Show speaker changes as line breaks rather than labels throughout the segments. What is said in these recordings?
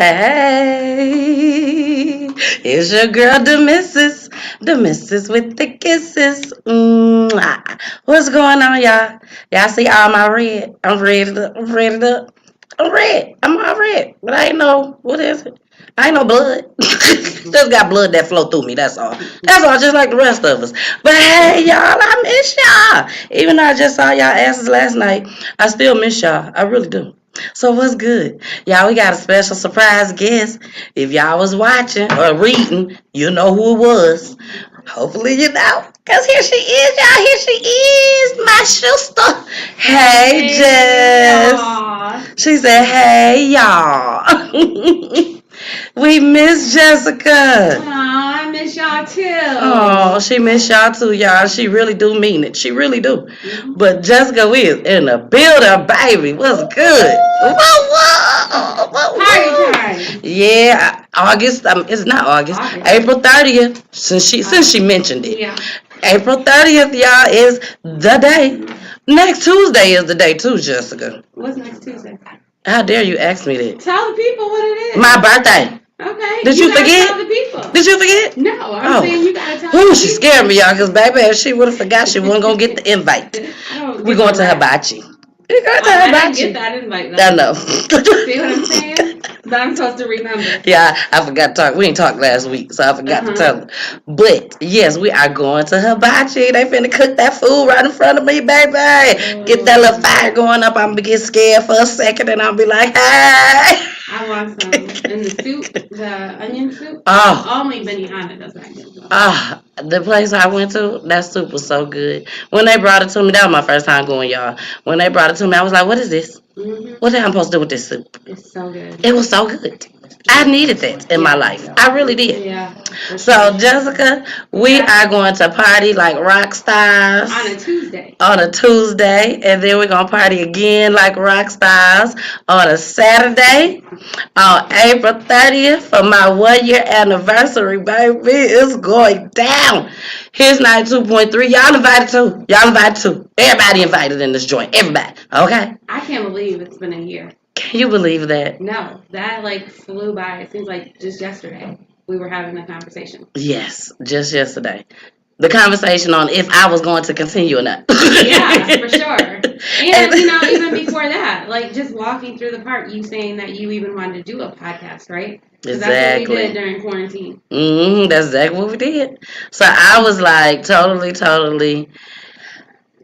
Hey, it's your girl, the missus with the kisses. Mwah. What's going on, y'all? Y'all see all my red? I'm red up. I'm red up. I'm red. I'm all red, but I ain't no. What is it? I ain't no blood. Just got blood that flow through me. That's all. That's all. Just like the rest of us. But hey, y'all, I miss y'all. Even though I just saw y'all asses last night, I still miss y'all. I really do. So what's good? Y'all, we got a special surprise guest. If y'all was watching or reading, you know who it was. Hopefully you know. Because here she is, y'all. Here she is, my sister. Hey, Jess.
Aw.
She said, hey, y'all. We miss Jessica.
Aw, I miss y'all too.
Oh, she miss y'all too, y'all. She really do mean it. She really do. But Jessica, we is in the building, baby. What's good? Whoa.
Party time.
Yeah, August. It's not August. April 30th. Since she mentioned it.
Yeah.
April 30th, y'all, is the day. Next Tuesday is the day too, Jessica.
What's next Tuesday?
How dare you ask me that?
Tell the people what it is.
My birthday.
Okay.
Did you
gotta
forget?
Tell the people.
Did you forget?
No, I'm saying you gotta tell the
Ooh,
people.
she scared me, y'all, because baby, if she would have forgot, she wasn't going to get the invite. We're going to Hibachi. We're going to
I
Hibachi.
didn't get that invite, though.
I know.
See what I'm saying? But I'm supposed to remember.
Yeah, I forgot to talk. We ain't talked last week, so I forgot to tell her. But, yes, we are going to Hibachi. They finna cook that food right in front of me, baby. Get that little fire going up. I'm going to get scared for a second, and I'll be like, hey.
I want some. And the soup, the onion soup.
Oh.
Only Benihana does that good.
The place I went to, that soup was so good. When they brought it to me, that was my first time going, y'all. When they brought it to me, I was like, what is this?
Mm-hmm.
What the hell am I supposed to do with this soup?
It's so good.
It was so good. I needed that in my life. I really did.
Yeah.
So, Jessica, we are going to party like rock stars.
On a Tuesday.
On a Tuesday. And then we're going to party again like rock stars on a Saturday. On April 30th for my 1 year anniversary, baby. It's going down. Here's 92.3. Y'all invited too. Everybody invited in this joint. Everybody. Okay?
I can't believe it's been a year.
Can you believe that?
No, that like flew by. It seems like just yesterday we were having a conversation.
Yes, just yesterday. The conversation on if I was going to continue or not.
Yeah, for sure. And even before that, like just walking through the park, you saying that you even wanted to do a podcast, right?
Exactly.
That's what we did during quarantine.
That's exactly what we did. So I was like totally.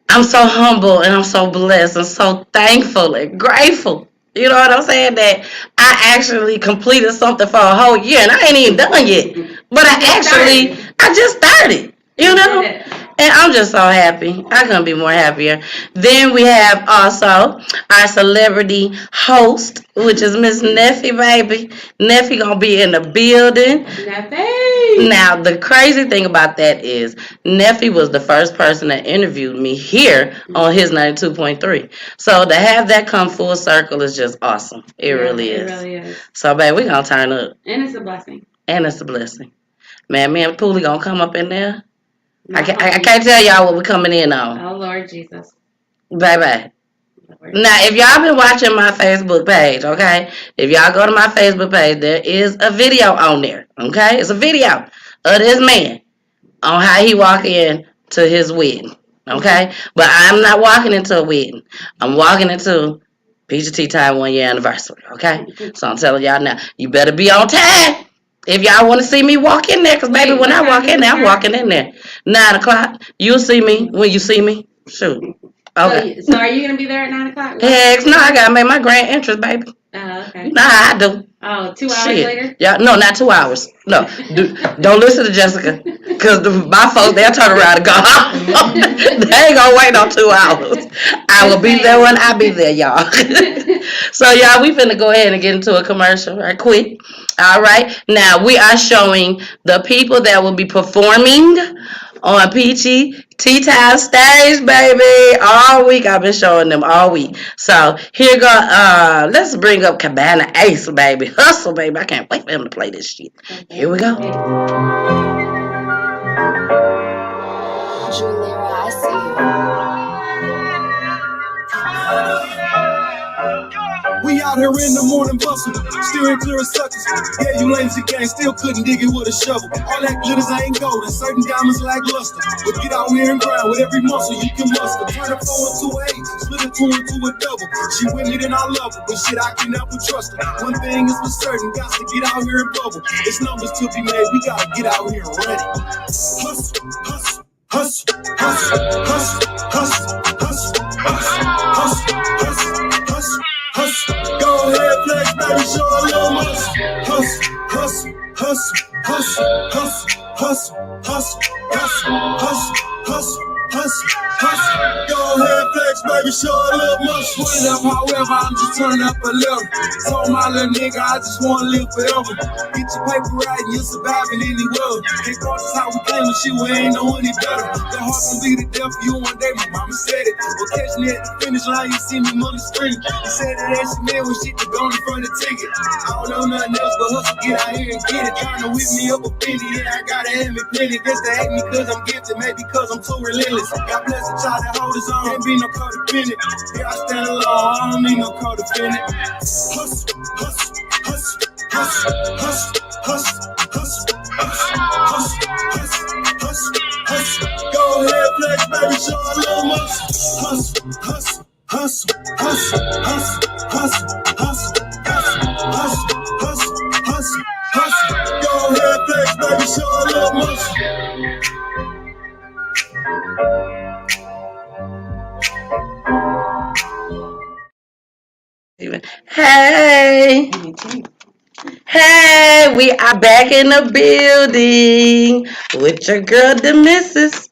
I'm so humble and I'm so blessed and so thankful and grateful. You know what I'm saying? That I actually completed something for a whole year and I ain't even done yet. But I just started. You know? And I'm just so happy. I couldn't be more happier. Then we have also our celebrity host, which is Miss Neffy, baby. Neffy gonna be in the building.
Neffy!
Now, the crazy thing about that is Neffy was the first person that interviewed me here on his 92.3. So to have that come full circle is just awesome. It really is.
It really is.
So, baby, we gonna turn up.
And it's a blessing.
Man, me and Poolie gonna come up in there. I can't tell y'all what we're coming in on.
Oh, Lord Jesus.
Bye. Now, if y'all been watching my Facebook page, okay? If y'all go to my Facebook page, there is a video on there, okay? It's a video of this man on how he walk in to his wedding, okay? But I'm not walking into a wedding. I'm walking into Peachy Tea Time 1 year anniversary, okay? So I'm telling y'all now, you better be on time. If y'all want to see me walk in there, because baby, when I walk in there, I'm walking in there. 9 o'clock. You'll see me when you see me. Shoot. Okay.
So are you going to be there at 9 o'clock?
Heck no, I got to make my grand entrance, baby.
Oh, okay.
You know how I do.
Oh, 2 hours later?
Yeah, no, not 2 hours. No, don't listen to Jessica. Because my folks, they'll turn around and go home. They ain't going to wait on 2 hours. I will be there when I be there, y'all. So, y'all, we finna go ahead and get into a commercial right quick. All right. Now, we are showing the people that will be performing on Peachy Tea Time stage, baby. All week I've been showing them all week. So here go. Let's bring up Cabana Ace, baby. Hustle, baby. I can't wait for him to play this shit. Here we go.
Julia, I see you. We out here in the morning bustle, still clear as suckers. Yeah, you lazy gang still couldn't dig it with a shovel. All that glitters ain't gold, and certain diamonds lack luster. But get out here and grind with every muscle you can muster. Turn a 4 into an 8, split a 2 into a double. She with me, then I love her, but shit, I can never trust her. One thing is for certain, got to get out here and bubble. It's numbers to be made, we gotta get out here and ready. Hustle, hustle, hustle, hustle, hustle, hustle, hustle, hustle, hustle, hustle, hustle. Go ahead, flex, baby, show a little muscle. Hustle, hustle, hustle, hustle, hustle, hustle, hustle, hustle, hustle, hustle, hustle, hustle. Go ahead, flex, baby, show a little muscle. Put it up, however, I'm just turning up a little. Told my little nigga, I just wanna live forever. Get your paper right and you're surviving any world. They thought that's how we came and shit, we ain't know any better. The heart gon' be the death for you one day, my mama said it. Well, catch me at the finish line, you see me money screaming. You said that ass man when shit to go in front of the ticket. I don't know nothing else but hustle, get out here and get it. Trying to whip me up a penny, yeah, I gotta have me plenty. Guess they hate me cause I'm gifted, maybe cause I'm too relentless. God bless the child that hold his own, can't be no codependent. Yeah, I stand alone, I don't need no codependent. Hustle, hustle, hustle, hustle, hustle, hustle, hustle, hustle, hustle, hustle, hustle. Go ahead, flex, baby, show a little muscle. Hustle, hustle, hustle, hustle, hustle, hustle, hustle, hustle, hustle, hustle, hustle. Go ahead, flex, baby, show a little muscle.
Hey, hey, we are back in the building with your girl, the missus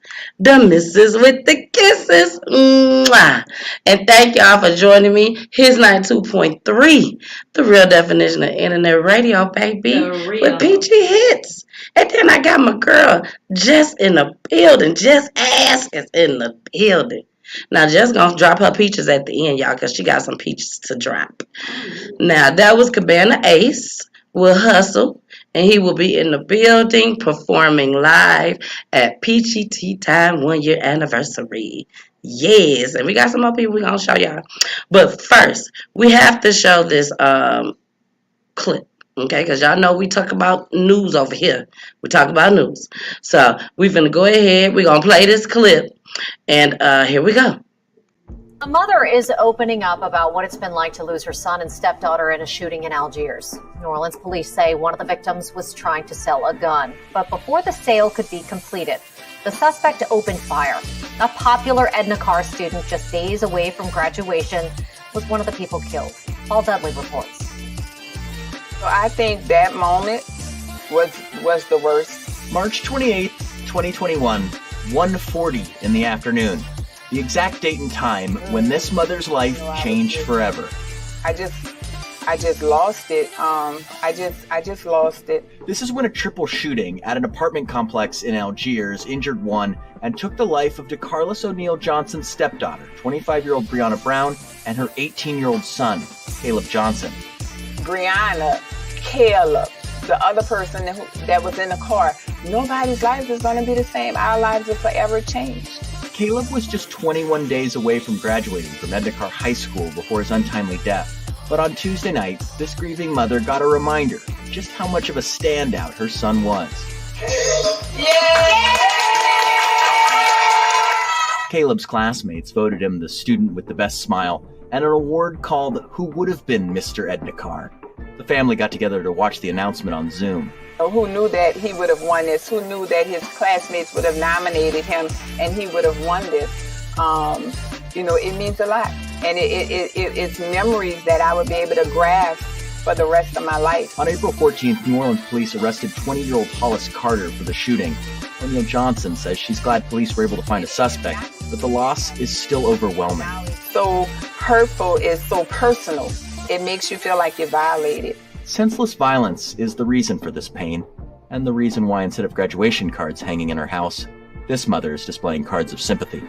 with the kisses. Mwah. And thank y'all for joining me. Here's 92.3, the real definition of internet radio, baby, with Peachy Hits. And then I got my girl Jess in the building. Jess Ass is in the building. Now, Jess gonna drop her peaches at the end, y'all, because she got some peaches to drop. Now, that was Cabana Ace will hustle, and he will be in the building performing live at Peachy Tea Time 1 year anniversary. Yes, and we got some more people we're gonna show y'all. But first, we have to show this clip. Okay, because y'all know we talk about news over here. We talk about news. So we're gonna go ahead, we're gonna play this clip, and here we go.
A mother is opening up about what it's been like to lose her son and stepdaughter in a shooting in Algiers. New Orleans police say one of the victims was trying to sell a gun. But before the sale could be completed, the suspect opened fire. A popular Edna Carr student just days away from graduation was one of the people killed. Paul Dudley reports.
So I think that moment was the worst.
March 28th, 2021, 1:40 in the afternoon. The exact date and time when this mother's life changed forever.
I just lost it. I just lost it.
This is when a triple shooting at an apartment complex in Algiers injured one and took the life of DeCarlos O'Neill Johnson's stepdaughter, 25-year-old Breonna Brown, and her 18-year-old son, Caleb Johnson.
Breonna, Caleb, the other person that was in the car, nobody's life is going to be the same. Our lives are forever changed.
Caleb was just 21 days away from graduating from Edna Carr High School before his untimely death. But on Tuesday night, this grieving mother got a reminder just how much of a standout her son was. Caleb's classmates voted him the student with the best smile and an award called Who Would Have Been Mr. Edna Carr. The family got together to watch the announcement on Zoom.
Who knew that he would have won this? Who knew that his classmates would have nominated him and he would have won this? It means a lot. And it's memories that I would be able to grasp for the rest of my life.
On April 14th, New Orleans police arrested 20-year-old Hollis Carter for the shooting. O'Neill Johnson says she's glad police were able to find a suspect, but the loss is still overwhelming.
So hurtful is so personal. It makes you feel like you're violated.
Senseless violence is the reason for this pain, and the reason why instead of graduation cards hanging in her house, this mother is displaying cards of sympathy.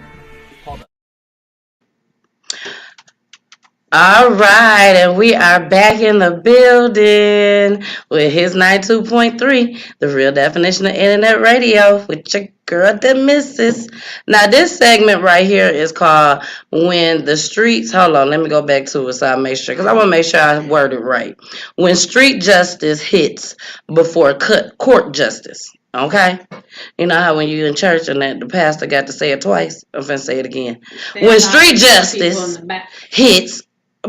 All right, and we are back in the building with his 92.3, the real definition of internet radio, with your girl, the missus. Now, this segment right here is called When the Streets, hold on, let me go back to it so I make sure, because I want to make sure I word it right. When street justice hits before court justice, okay? You know how when you in church and that the pastor got to say it twice? I'm finna say it again. When street justice hits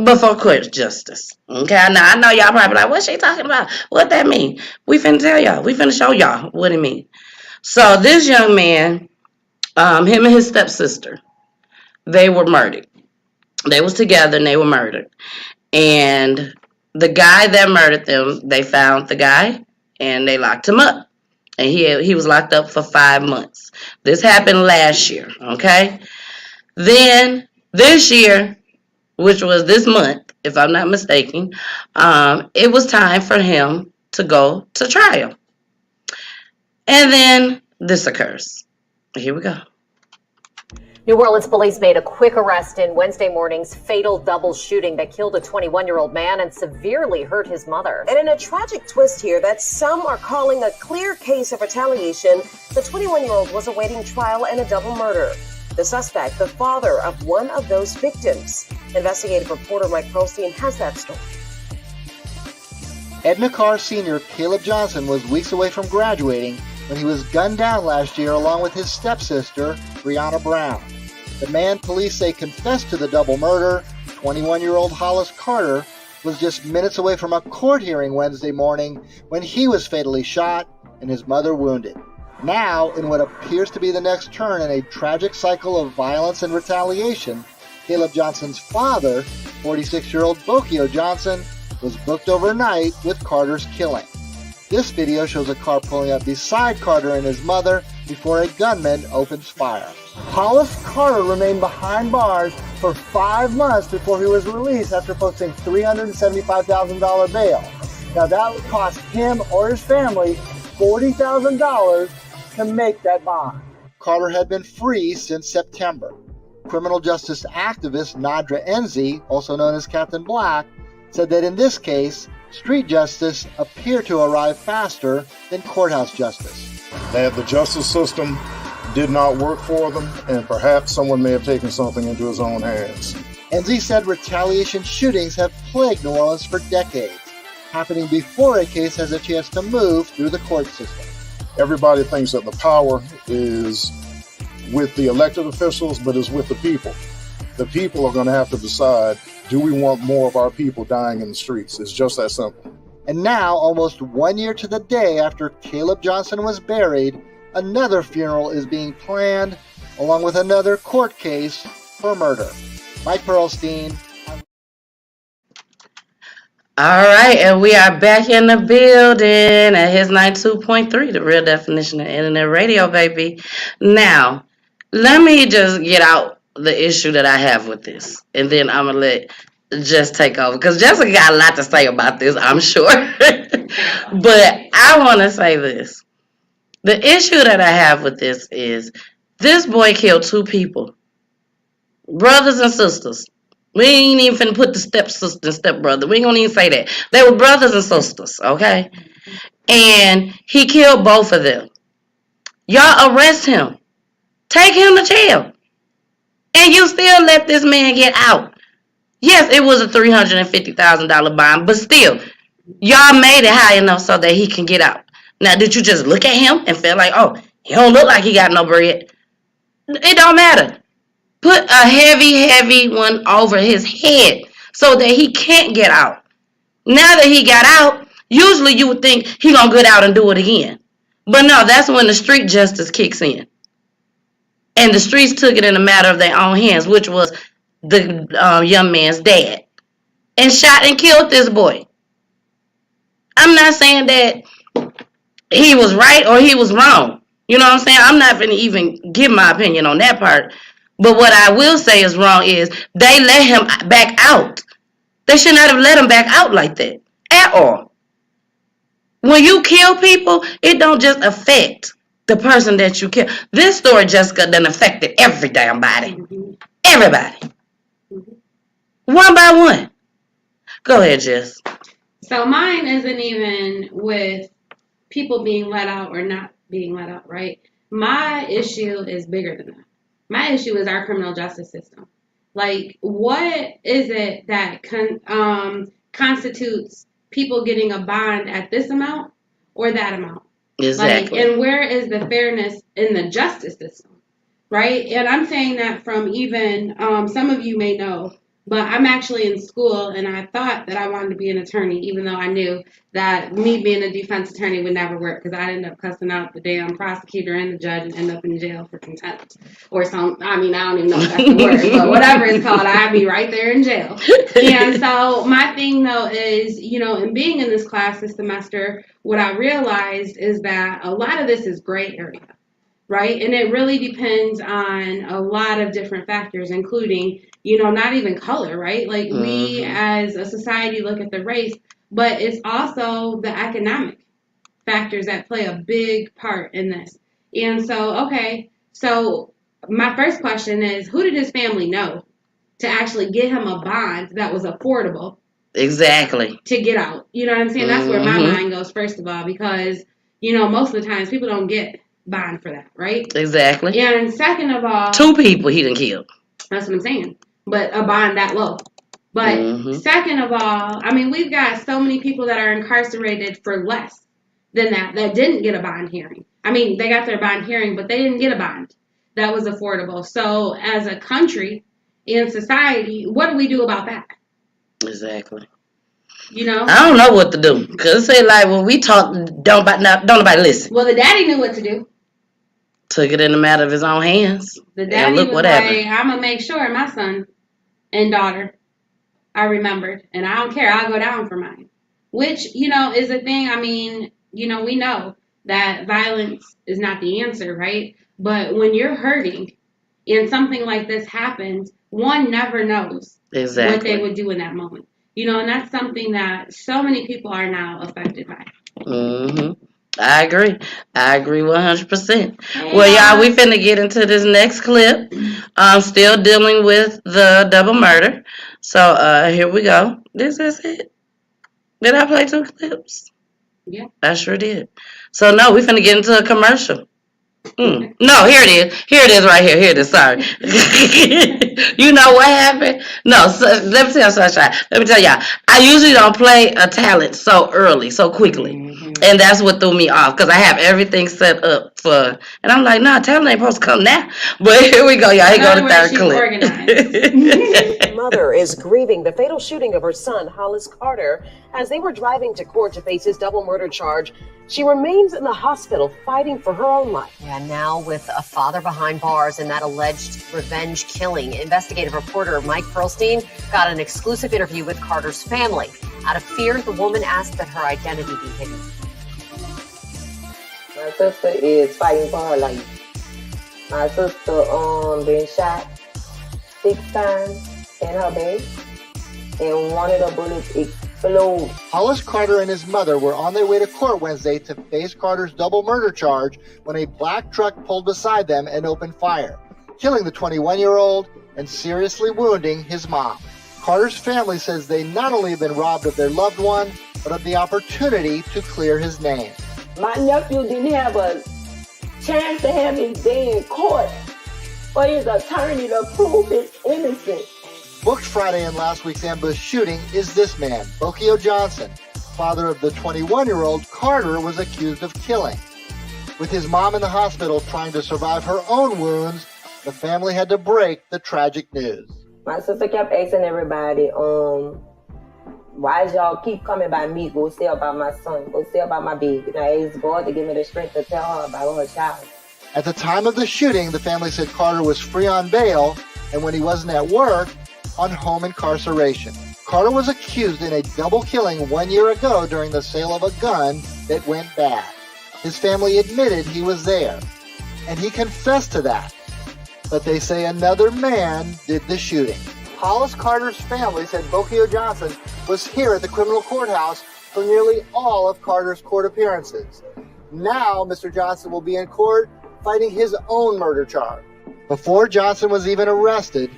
before court justice. Okay, now I know y'all probably like, what's she talking about? What that mean? We finna tell y'all. We finna show y'all what it mean. So this young man, him and his stepsister, they were murdered. They was together and they were murdered. And the guy that murdered them, they found the guy and they locked him up. And he was locked up for 5 months. This happened last year, okay? Then this year, which was this month, if I'm not mistaken, it was time for him to go to trial. And then this occurs. Here we go.
New Orleans police made a quick arrest in Wednesday morning's fatal double shooting that killed a 21-year-old man and severely hurt his mother.
And in a tragic twist here that some are calling a clear case of retaliation, the 21-year-old was awaiting trial in a double murder. The suspect, the father of one of those victims. Investigative reporter Mike Pearlstein has that story.
Edna Carr Sr. Caleb Johnson was weeks away from graduating when he was gunned down last year along with his stepsister, Brianna Brown. The man police say confessed to the double murder, 21-year-old Hollis Carter, was just minutes away from a court hearing Wednesday morning when he was fatally shot and his mother wounded. Now, in what appears to be the next turn in a tragic cycle of violence and retaliation, Caleb Johnson's father, 46-year-old Bokio Johnson, was booked overnight with Carter's killing. This video shows a car pulling up beside Carter and his mother before a gunman opens fire. Hollis Carter remained behind bars for 5 months before he was released after posting $375,000 bail. Now that would cost him or his family $40,000 to make that bond. Carter had been free since September. Criminal justice activist Nadra Enzi, also known as Captain Black, said that in this case, street justice appeared to arrive faster than courthouse justice.
That the justice system did not work for them, and perhaps someone may have taken something into his own hands.
Enzi said retaliation shootings have plagued New Orleans for decades, happening before a case has a chance to move through the court system.
Everybody thinks that the power is with the elected officials, but is with the people. The people are going to have to decide, do we want more of our people dying in the streets? It's just that simple.
And now, almost 1 year to the day after Caleb Johnson was buried, another funeral is being planned, along with another court case for murder. Mike Pearlstein.
All right, and we are back in the building at his 92.3, the real definition of internet radio, baby. Now, let me just get out the issue that I have with this, and then I'm going to let Jess take over, because Jessica got a lot to say about this, I'm sure. But I want to say this. The issue that I have with this is this boy killed 2 people, brothers and sisters. We ain't even finna put the stepsister and stepbrother. We ain't gonna even say that. They were brothers and sisters, okay? And he killed both of them. Y'all arrest him. Take him to jail. And you still let this man get out. Yes, it was a $350,000 bond, but still, y'all made it high enough so that he can get out. Now, did you just look at him and feel like, oh, he don't look like he got no bread? It don't matter. Put a heavy one over his head so that he can't get out. Now that he got out, usually you would think he gonna get out and do it again. But no, that's when the street justice kicks in. And the streets took it in a matter of their own hands, which was the young man's dad. And shot and killed this boy. I'm not saying that he was right or he was wrong. You know what I'm saying? I'm not going to even give my opinion on that part. But what I will say is wrong is they let him back out. They should not have let him back out like that at all. When you kill people, it don't just affect the person that you kill. This story, Jessica, done affected every damn body. Everybody. One by one. Go ahead, Jess.
So mine isn't even with people being let out or not being let out, right? My issue is bigger than that. My issue is our criminal justice system. Like, what is it that constitutes people getting a bond at this amount or that amount?
Exactly.
Like, and where is the fairness in the justice system, right? And I'm saying that from even some of you may know, but I'm actually in school, and I thought that I wanted to be an attorney, even though I knew that me being a defense attorney would never work, because I'd end up cussing out the damn prosecutor and the judge and end up in jail for contempt or some. I mean, I don't even know if that's the word, but whatever it's called, I'd be right there in jail. And so my thing though is, in being in this class this semester, what I realized is that a lot of this is gray area. Right? And it really depends on a lot of different factors, including, not even color, right? Like we as a society look at the race, but it's also the economic factors that play a big part in this. And so, okay, so my first question is, who did his family know to actually get him a bond that was affordable?
Exactly.
To get out. You know what I'm saying? That's where my mind goes, first of all, because, most of the times people don't get bond for that, right?
Exactly.
And second of all,
2 people he done killed.
That's what I'm saying. But a bond that low. But second of all, I mean, we've got so many people that are incarcerated for less than that didn't get a bond hearing. I mean, they got their bond hearing, but they didn't get a bond that was affordable. So as a country and society, what do we do about that?
Exactly.
I
don't know what to do. Because say like when we talk, don't nobody listen.
Well, the daddy knew what to do.
Took it in the matter of his own hands.
The daddy was like, I'm going to make sure my son and daughter are remembered. And I don't care. I'll go down for mine. Which, is a thing. I mean, we know that violence is not the answer, right? But when you're hurting and something like this happens, one never knows what they would do in that moment. And that's something that so many people are now affected by.
I agree 100%. Well, y'all, we finna get into this next clip. Still dealing with the double murder. So here we go. This is it. Did I play 2 clips?
Yeah.
I sure did. So no, we finna get into a commercial. No, here it is. Here it is right here. Here it is. Sorry. You know what happened? No, so, let me tell you, Sunshine. Let me tell y'all. I usually don't play a talent so early, so quickly. And that's what threw me off, because I have everything set up for, and I'm like, nah, talent ain't supposed to come now. But here we go, y'all. Here go the third clip.
Mother is grieving the fatal shooting of her son, Hollis Carter, as they were driving to court to face his double murder charge. She remains in the hospital fighting for her own life.
Yeah, now with a father behind bars in that alleged revenge killing, investigative reporter Mike Perlstein got an exclusive interview with Carter's family. Out of fear, the woman asked that her identity be hidden.
My sister is fighting for her life. My sister been shot 6 times in her bed, and one of the bullets exploded.
Hollis Carter and his mother were on their way to court Wednesday to face Carter's double murder charge when a black truck pulled beside them and opened fire, killing the 21-year-old and seriously wounding his mom. Carter's family says they not only have been robbed of their loved one, but of the opportunity to clear his name.
My nephew didn't have a chance to have his day in court for his attorney to prove his innocence.
Booked Friday in last week's ambush shooting is this man, Bokio Johnson, father of the 21-year-old Carter was accused of killing. With his mom in the hospital trying to survive her own wounds, the family had to break the tragic news.
My sister kept asking everybody, why y'all keep coming by me? Go say about my son. Go say about my baby. And I asked God to give me the strength to tell her about her child.
At the time of the shooting, the family said Carter was free on bail, and when he wasn't at work, on home incarceration. Carter was accused in a double killing 1 year ago during the sale of a gun that went bad. His family admitted he was there, and he confessed to that. But they say another man did the shooting. Hollis Carter's family said Bokio Johnson was here at the criminal courthouse for nearly all of Carter's court appearances. Now, Mr. Johnson will be in court fighting his own murder charge. Before Johnson was even arrested,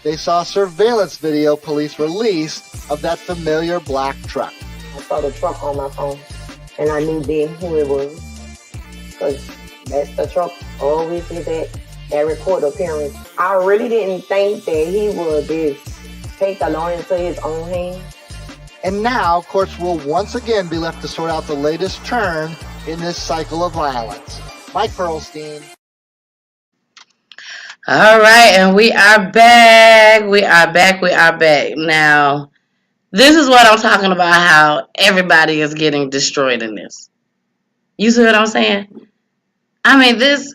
they saw surveillance video police released of that familiar black truck.
I saw the truck on my phone, and I knew then who it was, because that's the truck always did that record appearance. I really didn't think that he would just take the law into his own hands.
And now, courts will once again be left to sort out the latest turn in this cycle of violence. Mike Pearlstein.
All right, and we are back. We are back. Now, this is what I'm talking about, how everybody is getting destroyed in this. You see what I'm saying? I mean, this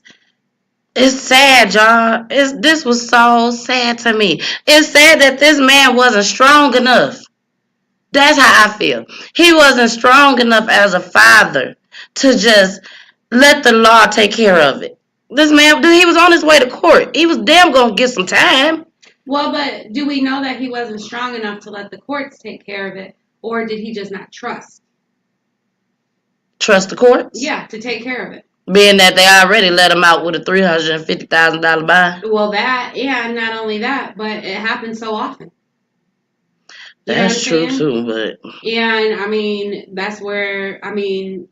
is sad, y'all. This was so sad to me. It's sad that this man wasn't strong enough. That's how I feel. He wasn't strong enough as a father to just let the law take care of it. This man, he was on his way to court. He was damn gonna get some time.
Well, but do we know that he wasn't strong enough to let the courts take care of it, or did he just not trust?
Trust the courts?
Yeah, to take care of it.
Being that they already let him out with a $350,000 bond.
Well, that, and not only that, but it happens so often.
That's true too, but...
And, I mean, that's where, I mean,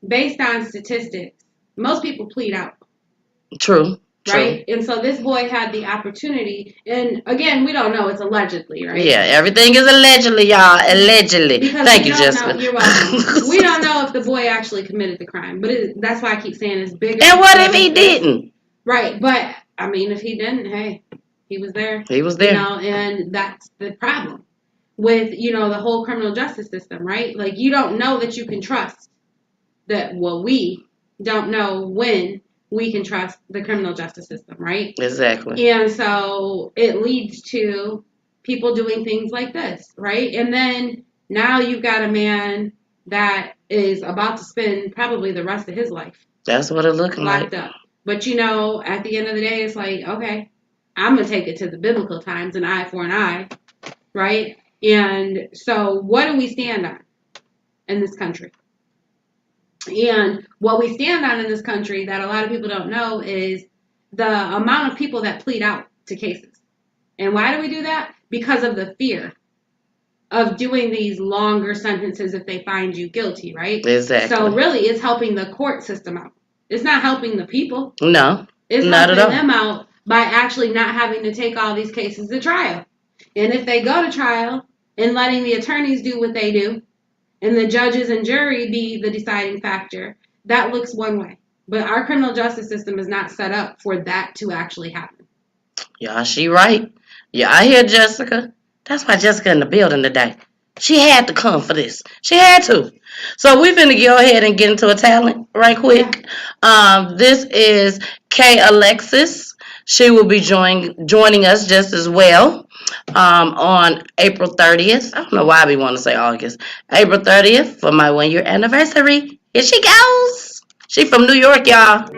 based on statistics, most people plead out.
True.
Right? And so this boy had the opportunity, and again, we don't know, it's allegedly, right?
Yeah, everything is allegedly, y'all. Allegedly.
Because
Thank you, Jessica.
You're welcome. We don't know if the boy actually committed the crime, but that's why I keep saying it's bigger.
And what if he didn't?
Right, but, I mean, if he didn't, hey, he was there.
He was there.
You know, and that's the problem with, you know, the whole criminal justice system, right? Like, you don't know that you can trust that, well, we don't know when we can trust the criminal justice system, right?
Exactly.
And so it leads to people doing things like this, right? And then now you've got a man that is about to spend probably the rest of his life.
That's what it's looking like.
Locked up. But, you know, at the end of the day, it's like, okay, I'm going to take it to the biblical times, an eye for an eye, right? And so what do we stand on in this country? And what we stand on in this country that a lot of people don't know is the amount of people that plead out to cases. And why do we do that? Because of the fear of doing these longer sentences if they find you guilty, right?
Exactly.
So really, it's helping the court system out. It's not helping the people.
No,
it's
not
helping
at all.
them out by actually not having to take all these cases to trial. And if they go to trial and letting the attorneys do what they do, and the judges and jury be the deciding factor, that looks one way. But our criminal justice system is not set up for that to actually happen.
Yeah, she right. Yeah, I hear Jessica. That's why Jessica in the building today. She had to come for this. She had to. So we're finna go ahead and get into a talent right quick. This is Kay Alexis. She will be joining us just as well on April 30th. I don't know why we want to say August. April 30th for my 1 year anniversary. Here she goes. She from New York, y'all.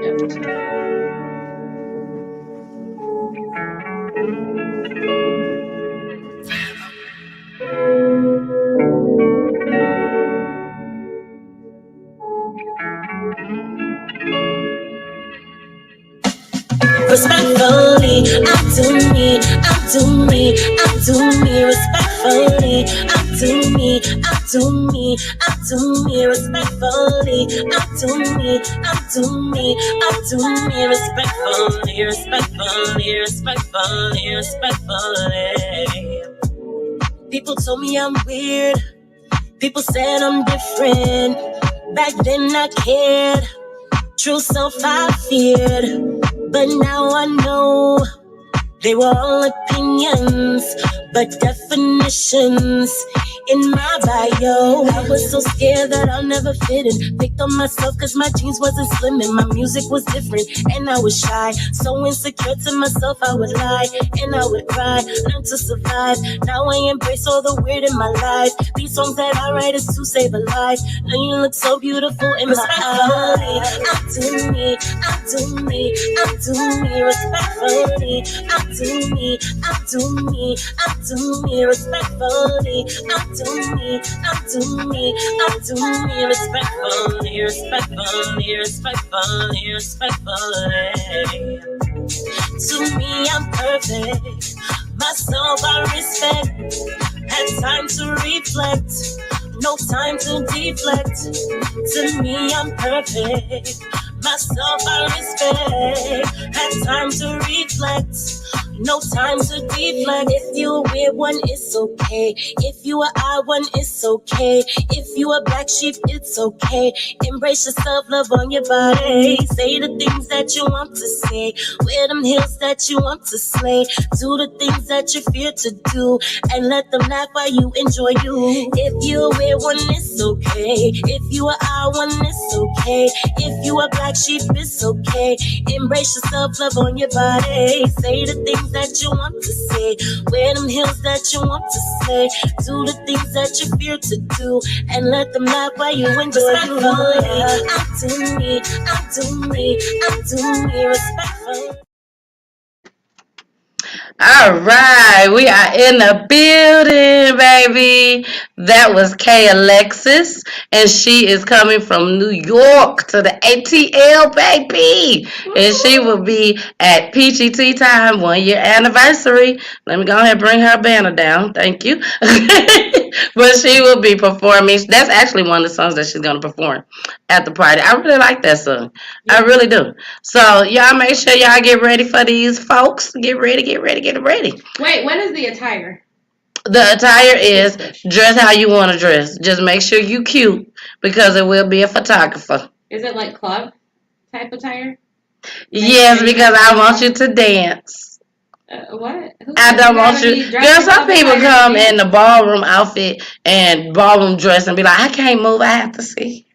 Respectfully, I do me, I do me, I do me. Respectfully, I do me, I do me, I do me. Respectfully, I do me, I do me, I do me. Respectfully, respectfully, respectfully, respectfully. People told me I'm weird. People said I'm different. Back then I cared. True self I feared. But now I know they were all opinions, but definitions in my bio. I was so scared that I'll never fit in. Picked on myself cause my jeans wasn't slim and my music was different and I was shy. So insecure to myself I would lie and I would cry. Learn to survive. Now I embrace all the weird in my life. These songs that I write is to save a life. Now you look so beautiful in my eyes. I do me, I do me, I do me. Respectfully, I do me, I do me, I do me. Respectfully, I do me, I do me, I do me. Respectfully, respectfully, respectfully, respectfully. To me I'm perfect, Myself I respect. Had time to reflect. No time to deflect. To me, I'm perfect. Myself I respect. Had time to reflect. No time to deflect. If you a weird one, it's okay. If you a odd one, it's okay. If you a black sheep, it's okay. Embrace yourself, love on your body. Say the things that you want to say. Wear them heels that you want to slay. Do the things that you fear to do. And let them laugh while you enjoy you. If you a weird one, it's okay. If you a odd one, it's okay. If you a black sheep, it's okay. Embrace yourself, love on your body. Say the things that you want to say. Wear them heels that you want to slay. Do the things that you fear to do. And let them laugh while you enjoy you. I'm to me, I'm to me, I'm to me, respectful.
All right, we are in the building, baby. That was Kay Alexis, and she is coming from New York to the ATL, baby. And she will be at Peachy Tea Time 1 year anniversary. Let me go ahead and bring her banner down. Thank you. But she will be performing. That's actually one of the songs that she's going to perform at the party. I really like that song. I really do. So y'all make sure y'all get ready for these folks. Get ready, get ready, get ready.
Wait, what is the attire?
The attire is dress how you want to dress. Just make sure you cute because it will be a photographer.
Is it like club type attire?
Yes, because I want you to dance.
What?
I don't want you. Girl, some people come in the ballroom outfit and ballroom dress and be like, I can't move. I have to see.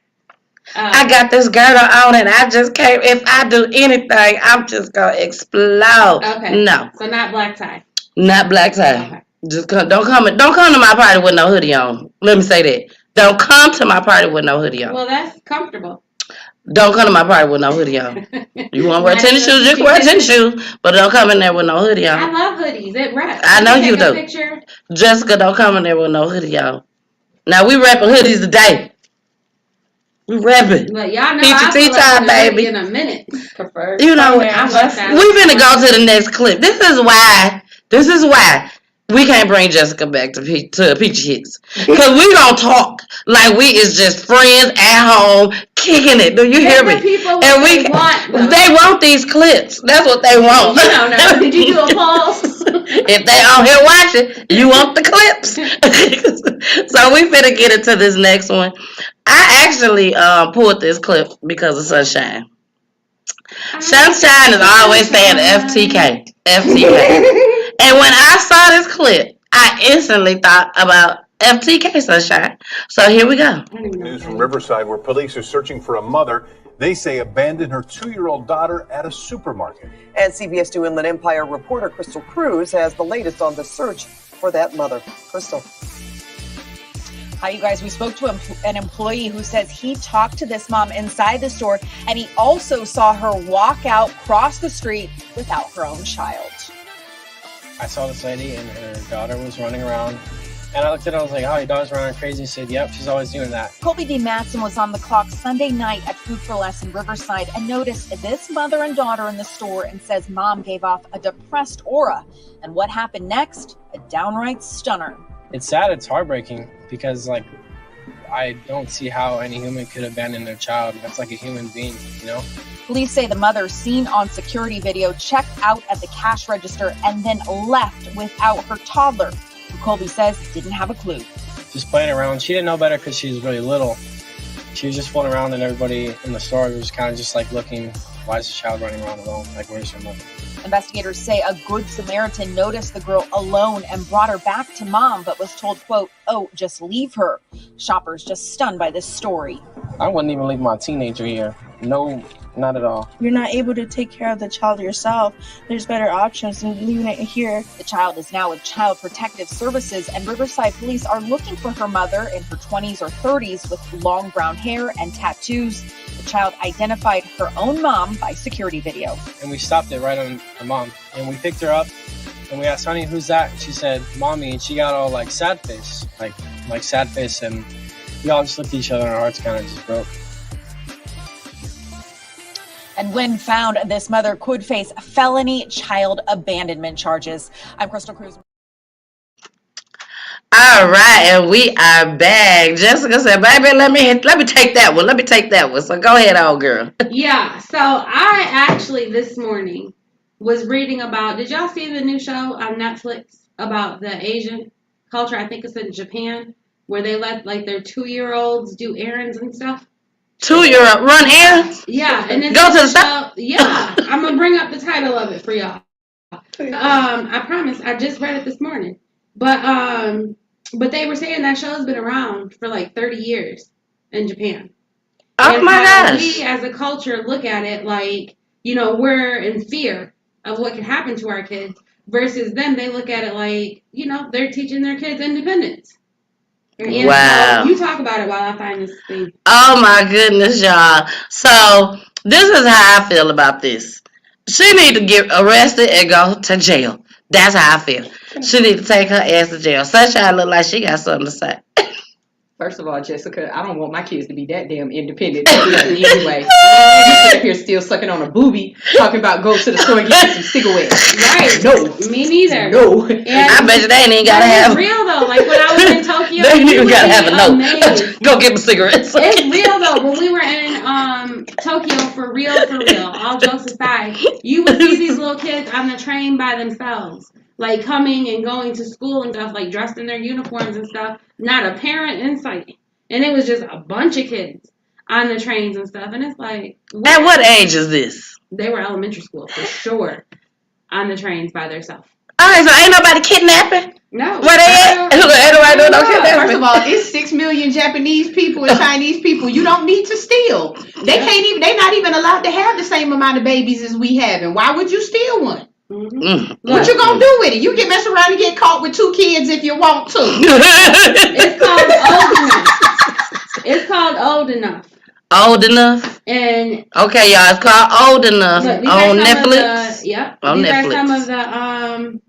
I got this girdle on and I just can't. If I do anything, I'm just going to explode.
Okay.
No.
So not black tie.
Not black tie. Okay. Just don't come to my party with no hoodie on. Let me say that. Don't come to my party with no hoodie on.
Well, that's comfortable.
Don't come to my party with no hoodie on. You want to wear tennis shoes, you can wear tennis shoes, but don't come in there with no hoodie on.
I love hoodies. It reps.
I know you do.
Picture?
Jessica, don't come in there with no hoodie on. Now, we repping hoodies today. We repping.
But y'all know
Peachy Tea Time, baby.
In a minute.
You know, we're finna go to the next clip. This is why we can't bring Jessica back to Peachy Hits. Because we don't talk like we is just friends at home kicking it. Do you hear me? And they want these clips. That's what they want.
You don't know. Did you do a pause?
If they on here watching, you want the clips. So we finna get into this next one. I actually pulled this clip because of Sunshine. Sunshine is always saying FTK. And when I saw this clip, I instantly thought about FTK Sunshine. So here we go.
News from Riverside, where police are searching for a mother they say abandoned her 2-year-old daughter at a supermarket.
And CBS 2 Inland Empire reporter Crystal Cruz has the latest on the search for that mother. Crystal.
Hi, you guys. We spoke to an employee who says he talked to this mom inside the store, and he also saw her walk out, cross the street without her own child.
I saw this lady and her daughter was running around. And I looked at her, I was like, oh, your daughter's running crazy. He said, yep, she's always doing that.
Colby D. Matson was on the clock Sunday night at Food for Less in Riverside and noticed this mother and daughter in the store and says mom gave off a depressed aura. And what happened next? A downright stunner.
It's sad, it's heartbreaking because, like, I don't see how any human could abandon their child. That's like a human being, you know?
Police say the mother, seen on security video, checked out at the cash register and then left without her toddler, who Colby says didn't have a clue.
Just playing around. She didn't know better because she was really little. She was just fooling around and everybody in the store was kind of just like looking, why is the child running around alone? Like, where's her mother?
Investigators say a good Samaritan noticed the girl alone and brought her back to mom, but was told, quote, oh, just leave her. Shoppers just stunned by this story.
I wouldn't even leave my teenager here. No, not at all.
You're not able to take care of the child yourself. There's better options than leaving it here.
The child is now with Child Protective Services, and Riverside police are looking for her mother in her 20s or 30s with long brown hair and tattoos. The child identified her own mom by security video.
And we stopped it right on her mom. And we picked her up and we asked, honey, who's that? And she said, mommy. And she got all like sad face, like sad face. And we all just looked at each other and our hearts kind of just broke.
And when found, this mother could face felony child abandonment charges. I'm Crystal Cruz.
All right, and we are back. Jessica said, "Baby, let me take that one. Let me take that one." So go ahead, old girl.
Yeah, so I actually this morning was reading about, did y'all see the new show on Netflix about the Asian culture? I think it's in Japan, where they let like their 2-year-olds do errands and stuff.
2-year-old run errands?
Yeah, and it's
Go to the
show.
store?
Yeah, I'm gonna bring up the title of it for y'all. I promise, I just read it this morning. But they were saying that show's been around for like 30 years in Japan.
Oh
And
my
how
gosh.
we as a culture look at it like, we're in fear of what could happen to our kids, versus them, they look at it like, they're teaching their kids independence. And
Wow.
so you talk about it while I find this thing.
Oh my goodness, y'all. So this is how I feel about this. She need to get arrested and go to jail. That's how I feel. She need to take her ass to jail. Sunshine look like she got something to say.
First of all, Jessica, I don't want my kids to be that damn independent anyway. You sit up here still sucking on a booby, talking about go to the store and get you some cigarettes.
Right.
No.
Me neither.
No.
And
I bet you they ain't even gotta have.
It's real though. Like when I was in Tokyo,
they ain't
you
even
would
gotta
be
have a note.
amazed.
Go get me cigarettes.
It's real though. When we were in Tokyo, for real, all jokes aside, you would see these little kids on the train by themselves, like coming and going to school and stuff, like dressed in their uniforms and stuff. Not a parent in sight, and it was just a bunch of kids on the trains and stuff. And it's like,
at what age is this?
They were elementary school for sure, on the trains by themselves.
Alright, so ain't nobody kidnapping?
No.
Where they at? Ain't nobody doing no kidnapping.
First of all, it's 6 million Japanese people and Chinese people. You don't need to steal. They're not even allowed to have the same amount of babies as we have. And why would you steal one?
Mm-hmm.
What you gonna do with it? You can mess around and get caught with 2 kids if you want to.
It's called old enough. It's called old enough.
Old enough?
And
okay, y'all, it's called Old Enough on Netflix.
These are some of the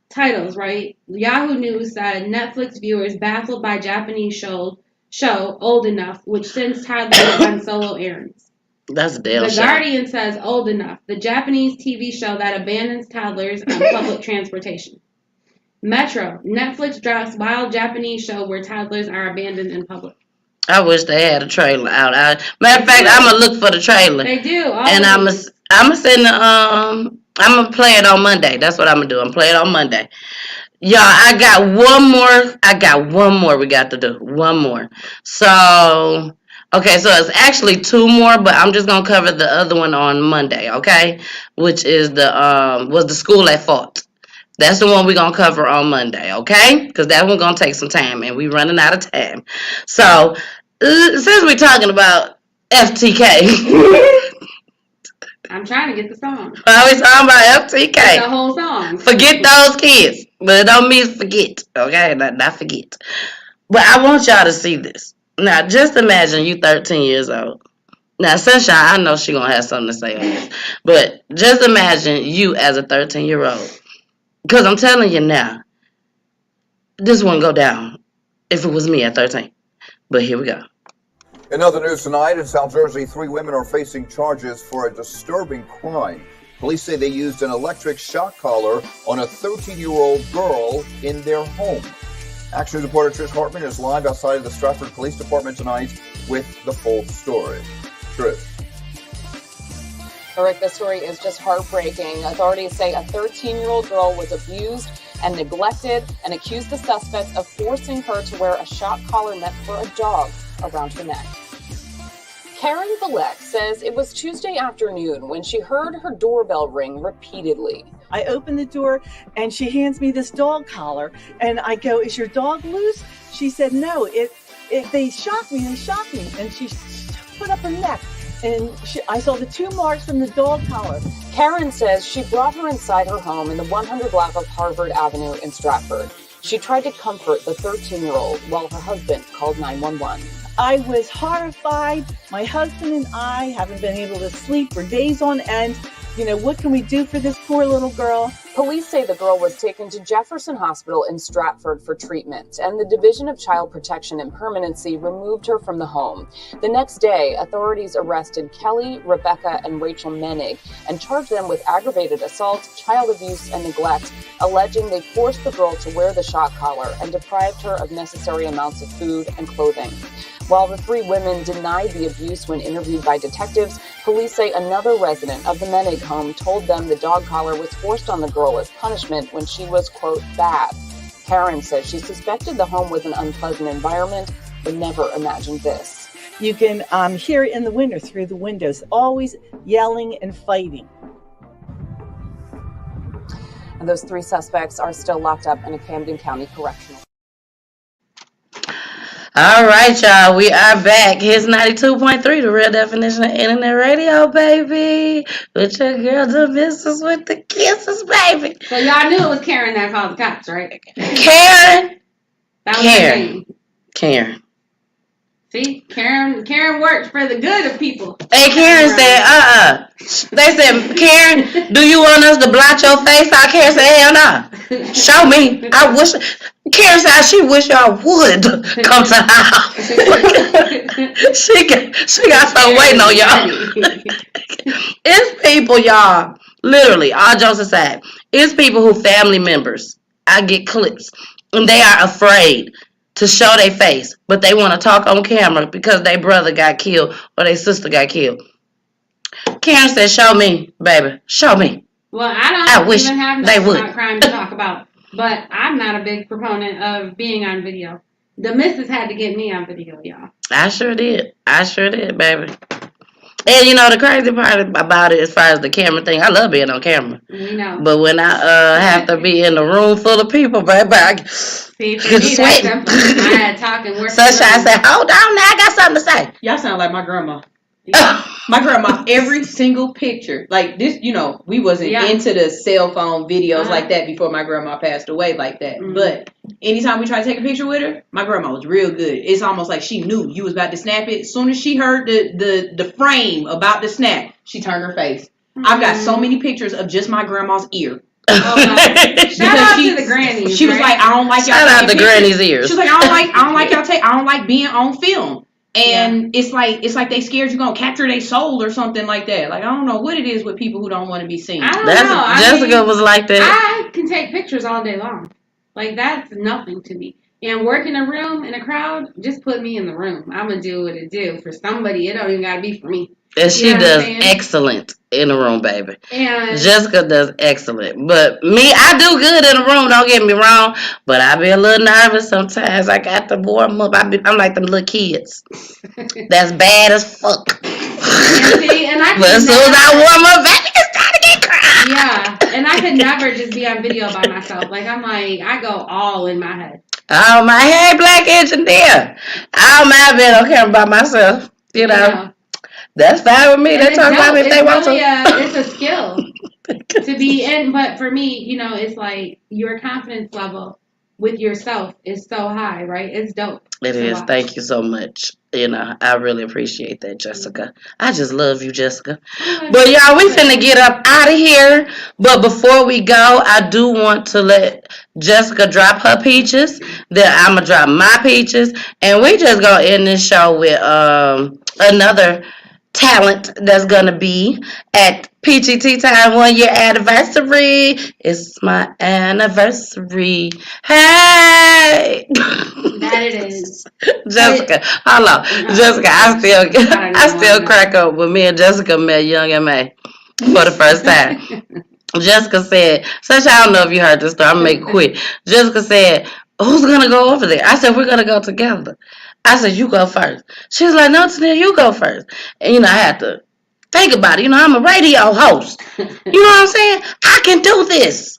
titles, right? Yahoo News said Netflix viewers baffled by Japanese show Old Enough, which sends toddlers on solo errands.
That's a damn
The
show.
Guardian says Old Enough, the Japanese TV show that abandons toddlers on public transportation. Metro, Netflix drops wild Japanese show where toddlers are abandoned in public.
I wish they had a trailer out. Matter of fact, I'm gonna look for the trailer.
They do,
and I'm gonna send the I'm gonna play it on Monday. That's what I'm gonna do. I'm play it on Monday. Y'all, I got one more we got to do. One more. So okay, so it's actually 2 more, but I'm just gonna cover the other one on Monday, okay? Which is was the school at fault. That's the one we're going to cover on Monday, okay? Because that one's going to take some time, and we're running out of time. So, since we're talking about FTK.
I'm trying to get the song.
Why are we talking about FTK?
It's the whole song.
Forget those kids. But it don't mean forget, okay? Not forget. But I want y'all to see this. Now, just imagine you 13 years old. Now, Sunshine, I know she's going to have something to say on this. But just imagine you as a 13-year-old. Because I'm telling you now, this wouldn't go down if it was me at 13. But here we go.
In other news tonight, in South Jersey, 3 women are facing charges for a disturbing crime. Police say they used an electric shock collar on a 13-year-old girl in their home. Action reporter Trish Hartman is live outside of the Stratford Police Department tonight with the full story. Trish.
Rick, this story is just heartbreaking. Authorities say a 13-year-old girl was abused and neglected and accused the suspects of forcing her to wear a shock collar meant for a dog around her neck. Karen Valek says it was Tuesday afternoon when she heard her doorbell ring repeatedly.
I open the door and she hands me this dog collar and I go, "Is your dog loose?" She said, "No, they shocked me. And she put up her neck. And I saw the 2 marks from the dog collar.
Karen says she brought her inside her home in the 100 block of Harvard Avenue in Stratford. She tried to comfort the 13-year-old while her husband called 911.
I was horrified. My husband and I haven't been able to sleep for days on end. What can we do for this poor little girl?
Police say the girl was taken to Jefferson Hospital in Stratford for treatment, and the Division of Child Protection and Permanency removed her from the home. The next day, authorities arrested Kelly, Rebecca, and Rachel Menig and charged them with aggravated assault, child abuse, and neglect, alleging they forced the girl to wear the shock collar and deprived her of necessary amounts of food and clothing. While the three women denied the abuse when interviewed by detectives, police say another resident of the Menig home told them the dog collar was forced on the girl as punishment when she was, quote, bad. Karen says she suspected the home was an unpleasant environment, but never imagined this.
You can hear in the winter through the windows, always yelling and fighting.
And those three suspects are still locked up in a Camden County correctional.
All right, y'all. We are back. Here's 92.3, the real definition of internet radio, baby. With your girl, the missus with the kisses, baby.
So y'all knew it was Karen that called the cops, right?
Karen.
That was her name.
Karen.
See, Karen worked for the good of people.
Hey, Karen said, They said, Karen, do you want us to blot your face out? Karen said, hell no. Show me. I wish. Karen said she wish y'all would come to her house. she got something waiting on y'all. It's people, y'all. Literally, all jokes aside, it's people who family members. I get clips, and they are afraid to show their face, but they want to talk on camera because their brother got killed or their sister got killed. Karen said, show me, baby. Show me.
Well, I don't even have nothing about crime to talk about, but I'm not a big proponent of being on video. The missus had to get me on video, y'all.
I sure did, baby. And you know the crazy part about it, as far as the camera thing, I love being on camera.
We know.
But when I have to be in a room full of people, baby, I get sweating.
I had talking work.
Sunshine said, hold on now, I got something to say.
Y'all sound like my grandma. My grandma, every single picture, like this, you know, we wasn't into the cell phone videos like that before my grandma passed away like that. Mm-hmm. But anytime we tried to take a picture with her, my grandma was real good. It's almost like she knew you was about to snap it. As soon as she heard the frame about to snap, she turned her face. Mm-hmm. I've got so many pictures of just my grandma's ear.
Shout out to the grannies.
She was like, I don't like y'all.
Shout out the granny's ears.
She was like, I don't like being on film. And it's like they scared you gonna capture their soul or something like that. Like, I don't know what it is with people who don't want to be seen.
I don't know.
Jessica was like that.
I can take pictures all day long. Like, that's nothing to me. And work in a room, in a crowd, just put me in the room. I'm going to do what it do. For somebody, it don't even got to be for me.
And she does excellent in the room, baby. And Jessica does excellent. But me, I do good in the room, don't get me wrong. But I be a little nervous sometimes. I got to warm up. I'm like them little kids. That's bad as fuck. But as soon as I warm up, baby, it's time to get crying.
Yeah. And I could never just be on video by myself. Like, I go all in my head.
Oh, my hey, black engineer. I don't mind being on camera by myself. You know. Yeah. That's fine with me. They talk about me if they want to.
It's a skill to be in. But for me, you know, it's like your confidence level with yourself is so high, right? It's dope.
It is. Watch. Thank you so much. You know, I really appreciate that, Jessica. I just love you, Jessica. But y'all, we finna get up out of here. But before we go, I do want to let Jessica drop her peaches. Then I'm gonna drop my peaches, and we just gonna end this show with another talent that's gonna be at Peachy Tea Time 1 year anniversary. It's my anniversary. Hey,
that it is.
Jessica, hold on. Jessica, I still crack up when me and Jessica met Young M.A. for the first time. Jessica said, since I don't know if you heard this story, I'm gonna make it quick. Jessica said, who's gonna go over there? I said, we're gonna go together. I said, you go first. She was like, no, Tania, you go first. And, you know, I had to think about it. You know, I'm a radio host. You know what I'm saying? I can do this.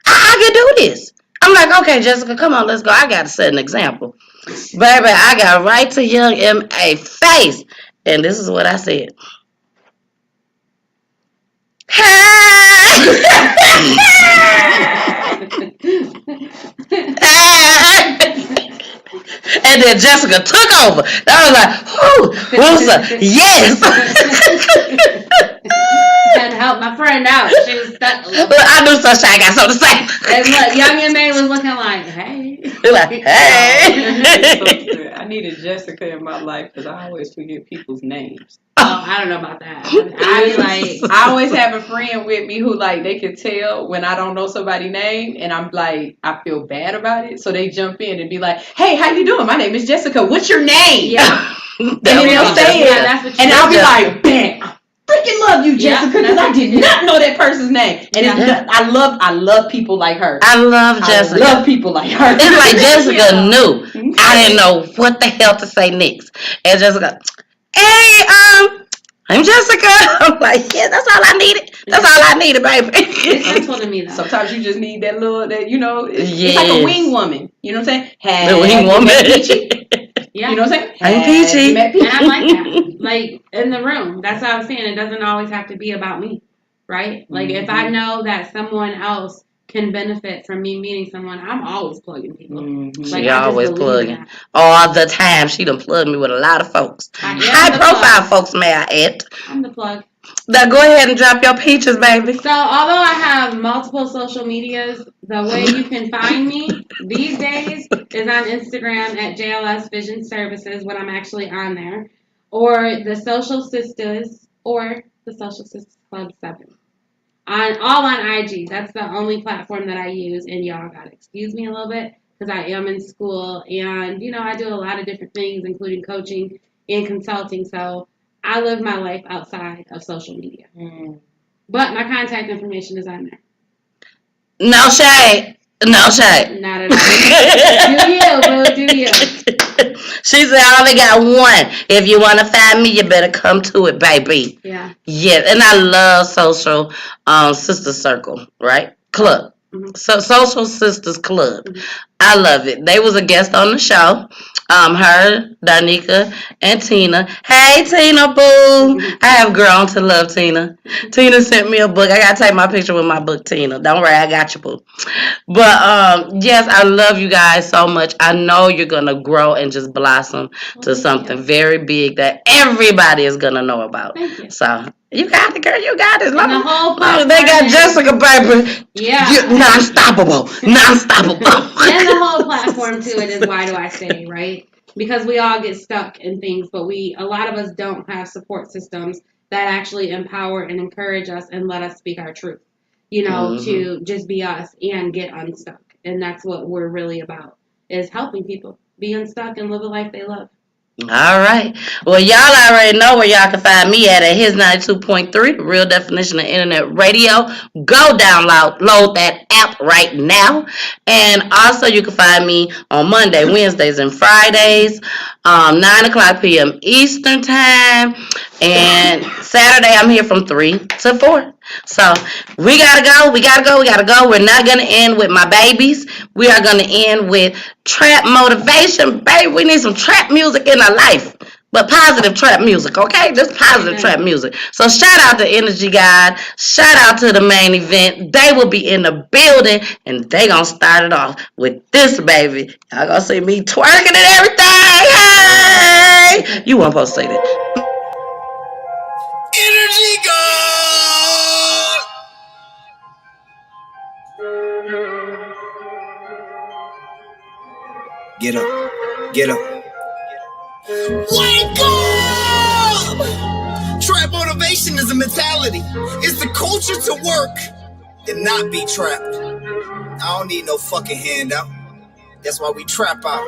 I can do this. I'm like, okay, Jessica, come on, let's go. I got to set an example. Baby, I got right to Young M.A. face. And this is what I said. And then Jessica took over. I was like, whoo, Wilson, yes.
And help my friend out. She was stuck a little
Look, I knew Sunshine got something to say.
And look, Young and May was looking like, hey.
Like, hey.
I needed Jessica in my life because I always forget people's names.
Oh, I don't know about that. I be like,
I always have a friend with me who like they can tell when I don't know somebody's name, and I'm like, I feel bad about it, so they jump in and be like, "Hey, how you doing? My name is Jessica. What's your name?"
Yeah,
and then they'll say it, and I'll be like, "Bam, I freaking love you, Jessica, because I did not know that person's name." And I love people like her.
I love Jessica.
I love people like her.
It's like Jessica knew. I didn't know what the hell to say next, and Jessica, hey, I'm Jessica. I'm like, yeah, that's all I needed. That's all I needed, baby.
It's simple to me though.
Sometimes you just need that little, that it's
Yes.
like a wing woman. You know what I'm saying?
The wing woman.
PEACHY?
Yeah.
You know what I'm saying?
I'm PEACHY.
And I like that. Like in the room. That's what I was saying. It doesn't always have to be about me, right? Like if I know that someone else can benefit from me meeting someone, I'm always plugging people. Like,
She always plugging. All the time. She done plugged me with a lot of folks. High profile folks, may I add.
I'm the plug.
Now go ahead and drop your peaches, baby.
So although I have multiple social medias, the way you can find me these days is on Instagram at JLS Vision Services when I'm actually on there, or the Social Sisters or the Social Sisters Club 7. All on IG. That's the only platform that I use, and y'all gotta excuse me a little bit because I am in school and I do a lot of different things, including coaching and consulting. So I live my life outside of social media. But my contact information is on there.
No shade. No shade.
Not at all. Do you, boo, do you.
She said I only got one. If you want to find me, you better come to it, baby.
Yeah.
Yeah, and I love Social Sister Circle, right? Club. So Social Sisters Club. I love it. They was a guest on the show. Her, Darnika, and Tina. Hey, Tina, boo. I have grown to love Tina. Tina sent me a book. I got to take my picture with my book, Tina. Don't worry, I got you, boo. But, yes, I love you guys so much. I know you're going to grow and just blossom to something very big that everybody is going to know about.
Thank you.
So, you got it, girl. You got it.
And the whole
They got Jessica, baby.
Yeah.
Non-stoppable. Non-stoppable.
And the whole platform to it is why do I say, right? Because we all get stuck in things, but a lot of us don't have support systems that actually empower and encourage us and let us speak our truth, to just be us and get unstuck. And that's what we're really about, is helping people be unstuck and live a life they love.
All right. Well, y'all already know where y'all can find me at His 92.3, the real definition of internet radio. Go download that app right now. And also you can find me on Monday, Wednesdays, and Fridays, 9 o'clock p.m. Eastern time. And Saturday I'm here from 3 to 4. So we gotta go. We're not gonna end with my babies. We are gonna end with trap motivation, baby. We need some trap music in our life, but positive trap music, okay? Just positive trap music. So shout out to Energy God. Shout out to the main event. They will be in the building, and they gonna start it off with this, baby. Y'all gonna see me twerking and everything. Hey, you weren't supposed to say that.
Energy God. Get up. Get up. Wake up! Trap motivation is a mentality. It's the culture to work and not be trapped. I don't need no fucking handout. That's why we trap out.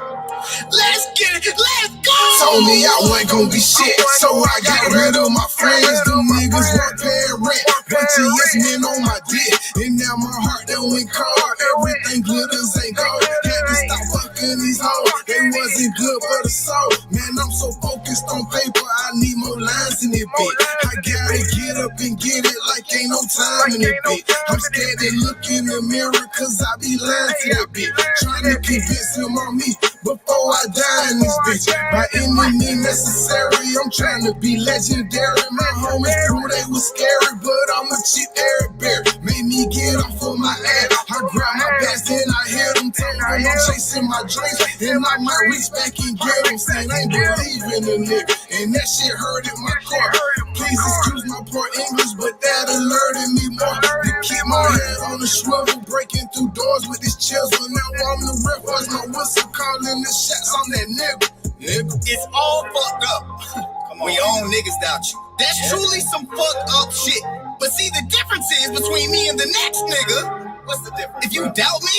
Let's get it, let's go! Told me I wasn't gonna be shit, so I got rid of my friends. Them niggas weren't paying rent. Bunch of yes men on my dick, and now my heart done went cold. Everything glitters ain't gold. Had to stop fucking these hoes. They wasn't good for the soul. Man, I'm so focused on paper, I need more lines in it, bitch. I gotta get up and get it like ain't no time in it, bitch. I'm scared to look in the mirror, cause I be lying to that bitch. Trying to convince him on me before I die in this bitch. By any means necessary, I'm trying to be legendary. My homies crew, they was scary, but I'm a cheap Eric Bear. Made me get off of my ass. I grab my best and I hit them, told them I'm chasing my dreams. And I might reach back and get them, saying I ain't believing in nigga. and that shit hurt in my car. Please excuse my poor English, but that alerted me more. To keep my head on the swivel, breaking through doors with his chisel. Now I'm the rippers, my whistle calling the shots on that nigga.
It's all fucked up. We own niggas doubt you. That's truly some fucked up shit. But see, the difference is between me and the next nigga. What's the difference? If you doubt me,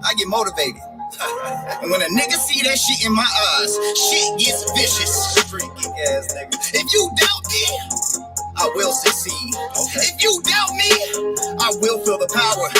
I get motivated. And when a nigga see that shit in my eyes, shit gets vicious. Freaky ass nigga. If you doubt me, I will succeed. If you doubt me, I will feel the power.